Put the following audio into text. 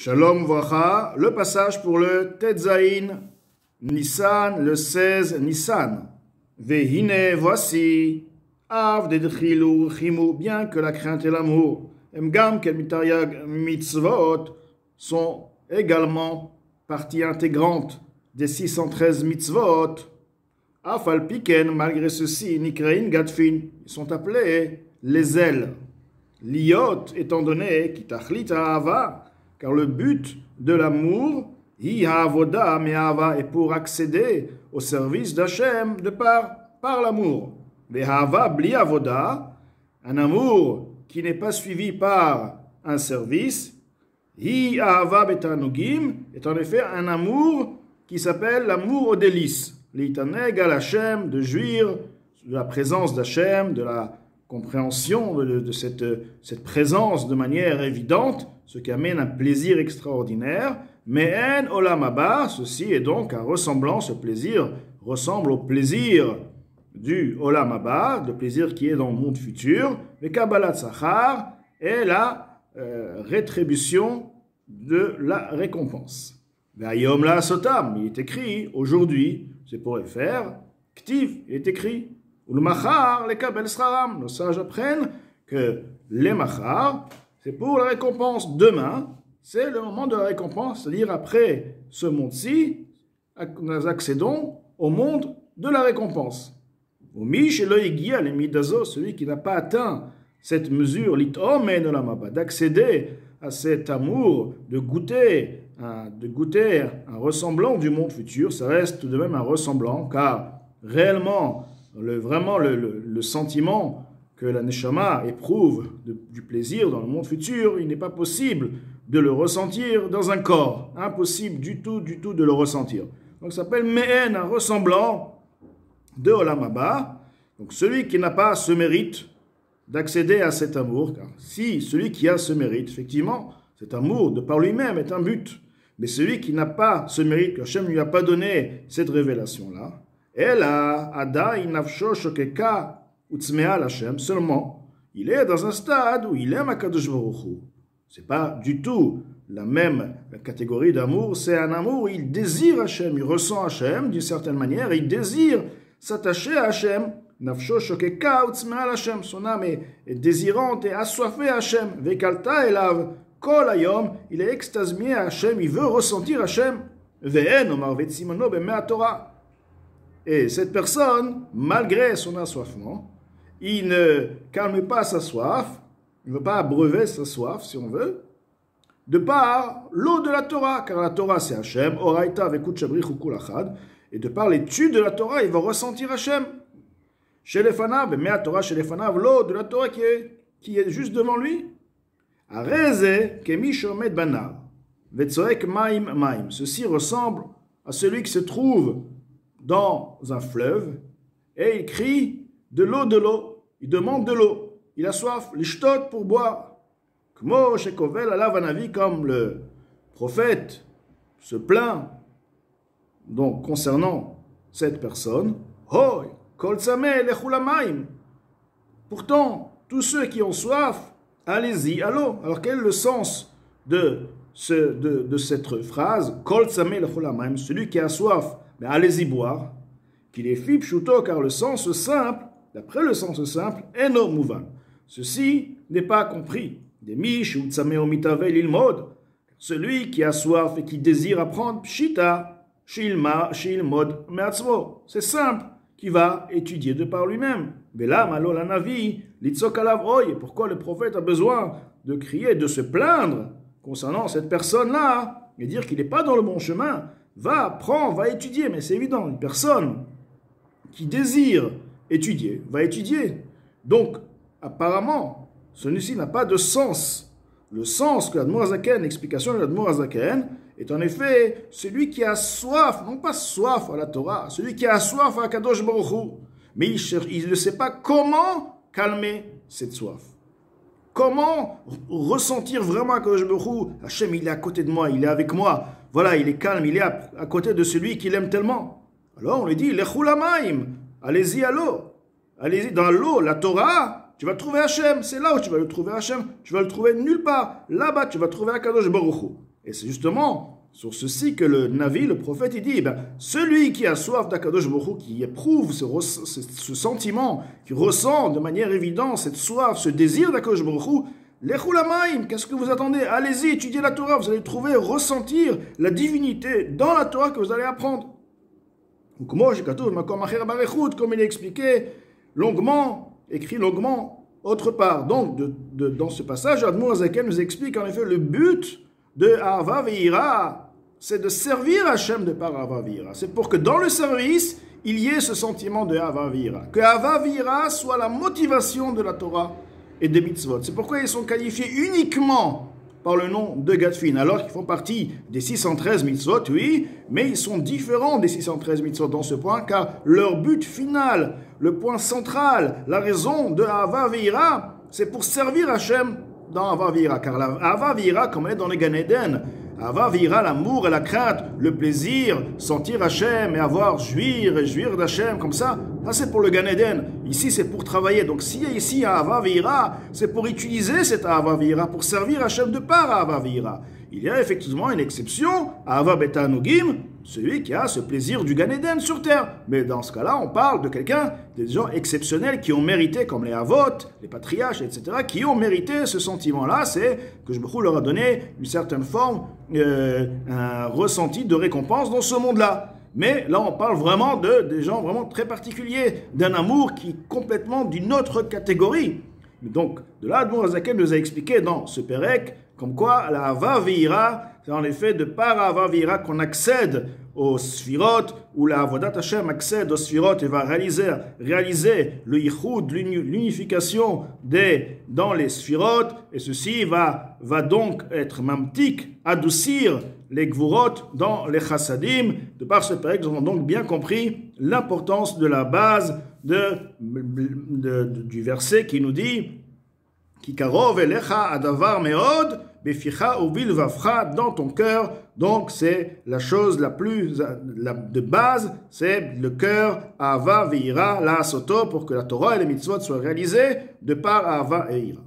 Shalom Vracha, le passage pour le Tetzaïn Nissan, le 16 Nissan. Vehine, voici, Av dedchilou chimou, bien que la crainte et l'amour, Mgam kel mitariag mitzvot, sont également partie intégrante des 613 mitzvot. Afal piken, malgré ceci, nikrein gadfin, ils sont appelés les ailes. Liot, étant donné, kitachlit ha'ava, car le but de l'amour, hi ha'avoda me'ava, est pour accéder au service d'Hachem par l'amour. Ve'ha'ava bli avoda, un amour qui n'est pas suivi par un service, hi ha'ava betanugim, est en effet un amour qui s'appelle l'amour aux délices. L'itaneg al Hachem, de jouir de la présence d'Hachem, de la compréhension de cette présence de manière évidente, ce qui amène un plaisir extraordinaire. Mais en olam haba, ceci est donc un ressemblant, ce plaisir ressemble au plaisir du olam haba, le plaisir qui est dans le monde futur, le kabbalat sachar est la rétribution de la récompense. Vayom la sotam, il est écrit aujourd'hui, c'est pour faire, ktiv, il est écrit. Le machar, les kabel sraram. Nos sages apprennent que les machar, c'est pour la récompense. Demain, c'est le moment de la récompense, c'est-à-dire après ce monde-ci, nous accédons au monde de la récompense. Celui qui n'a pas atteint cette mesure, d'accéder à cet amour, de goûter un ressemblant du monde futur, ça reste tout de même un ressemblant, car réellement, le sentiment que la Neshama éprouve du plaisir dans le monde futur, il n'est pas possible de le ressentir dans un corps. Impossible du tout de le ressentir. Donc ça s'appelle Me'en, un ressemblant de Olam Haba. Donc celui qui n'a pas ce mérite d'accéder à cet amour, car si celui qui a ce mérite, effectivement, cet amour de par lui-même est un but, mais celui qui n'a pas ce mérite, que Hachem ne lui a pas donné cette révélation-là, seulement, il est dans un stade où il aime Akadosh Baruch Hu. C'est pas du tout la même catégorie d'amour, c'est un amour où il désire Hachem, il ressent Hachem d'une certaine manière, et il désire s'attacher à Hachem. Nafsho shokeka utzmea Hachem, son âme est désirante et assoiffée à Hachem. Vekalta elav kol hayom, il est extasié à Hachem, il veut ressentir Hachem. Ve'en omar vetzimono b'mea Torah. Et cette personne, malgré son assoiffement, il ne calme pas sa soif, il ne veut pas abreuver sa soif, si on veut, de par l'eau de la Torah, car la Torah c'est Hachem, Oraita vekut shabrich ukul achad, et de par l'étude de la Torah, il va ressentir Hachem. Chez les fanav, mais à Torah, chez les fanav, l'eau de la Torah qui est juste devant lui. Areze kemi shomed banav, vetzoek maim maim. Ceci ressemble à celui qui se trouve dans un fleuve, et il crie de l'eau, il demande de l'eau, il a soif, l'ishtot pour boire. Kmo shekovel alav anavi, comme le prophète se plaint donc concernant cette personne, Hoy, kol tzameh lechu lamaim. Pourtant, tous ceux qui ont soif, allez-y à l'eau. Alors quel est le sens de cette phrase, kol tzameh lechu lamaim, celui qui a soif, mais allez-y boire, qu'il est fi pshuto, car le sens simple, d'après le sens simple, eno mouvan. Ceci n'est pas compris. Demi shu tzameh omitavel ilmod, celui qui a soif et qui désire apprendre pshita, shilmod me'atzmo. C'est simple, qui va étudier de par lui-même. Velam alo lanavi litzok alav oy. Pourquoi le prophète a besoin de crier, de se plaindre concernant cette personne-là, et dire qu'il n'est pas dans le bon chemin? Va apprendre, va étudier, mais c'est évident, une personne qui désire étudier, va étudier. Donc, apparemment, celui-ci n'a pas de sens. Le sens que l'Admour HaZaken, l'explication de l'Admour HaZaken, est en effet celui qui a soif, non pas soif à la Torah, celui qui a soif à Kadosh Baruch Hu, mais il ne sait pas comment calmer cette soif. Comment ressentir vraiment Kadosh Baruch Hu? Hachem, il est à côté de moi, il est avec moi. Voilà, il est calme, il est à côté de celui qu'il aime tellement. Alors on lui dit, Lechu lamaim, allez-y à l'eau. Allez-y dans l'eau, la Torah, tu vas trouver Hachem. C'est là où tu vas le trouver Hachem. Tu vas le trouver nulle part. Là-bas, tu vas trouver Akadosh Baruch Hu. Et c'est justement sur ceci que le Navi, le prophète, il dit, celui qui a soif d'Akadosh Baruch Hu, qui éprouve ce sentiment, qui ressent de manière évidente cette soif, ce désir d'Akadosh Baruch Hu, Lechou lamaim, qu'est-ce que vous attendez? Allez-y, étudiez la Torah, vous allez trouver, ressentir la divinité dans la Torah que vous allez apprendre. Comme il est expliqué longuement, écrit longuement, autre part. Donc, dans ce passage, Admor Azaken nous explique en effet le but de Ahava Ve'ira, c'est de servir Hachem de par Ahava Ve'ira. C'est pour que dans le service, il y ait ce sentiment de Ahava Ve'ira. Que Ahava Ve'ira soit la motivation de la Torah et des mitzvot. C'est pourquoi ils sont qualifiés uniquement par le nom de Gadfin, alors qu'ils font partie des 613 mitzvot, oui, mais ils sont différents des 613 mitzvot dans ce point, car leur but final, le point central, la raison de Ahava Ve'ira, c'est pour servir Hachem dans Ahava Ve'ira, car la Ahava Ve'ira, comme elle est dans le Gan Eden, Ahava Ve'ira, l'amour et la crainte, le plaisir, sentir Hachem et avoir jouir d'Hachem, comme ça c'est pour le Gan Eden. Ici, c'est pour travailler. Donc, s'il y a ici Ahava Ve'ira, c'est pour utiliser cette Ahava Ve'ira, pour servir Hachem de par Ahava Ve'ira. Il y a effectivement une exception, Ahava Beta Anugim, celui qui a ce plaisir du Gan Eden sur terre. Mais dans ce cas-là, on parle de quelqu'un, des gens exceptionnels qui ont mérité, comme les Avot, les patriarches, etc., qui ont mérité ce sentiment-là. C'est que je leur a donné une certaine forme, un ressenti de récompense dans ce monde-là. Mais là, on parle vraiment des gens vraiment très particuliers, d'un amour qui est complètement d'une autre catégorie. Donc, de là, Admor Azaken nous a expliqué dans ce Pérec, comme quoi la Ahava Ve'ira, c'est en effet de par Ahava Ve'ira qu'on accède aux Sphirot, où la Avodat Hashem accède aux Sphirot et va réaliser le Yichud, l'unification dans les Sphirot, et ceci va donc être mamtik, adoucir les Gvurot dans les Chassadim. De par ce Pérec, nous avons donc bien compris l'importance de la base du verset qui nous dit Ki karov elecha adavar meod beficha ubilvavcha, dans ton cœur. Donc c'est la chose la plus de base, c'est le cœur Ahava Ve'ira la soto, pour que la Torah et les mitzvot soient réalisées de par Ahava et Ira.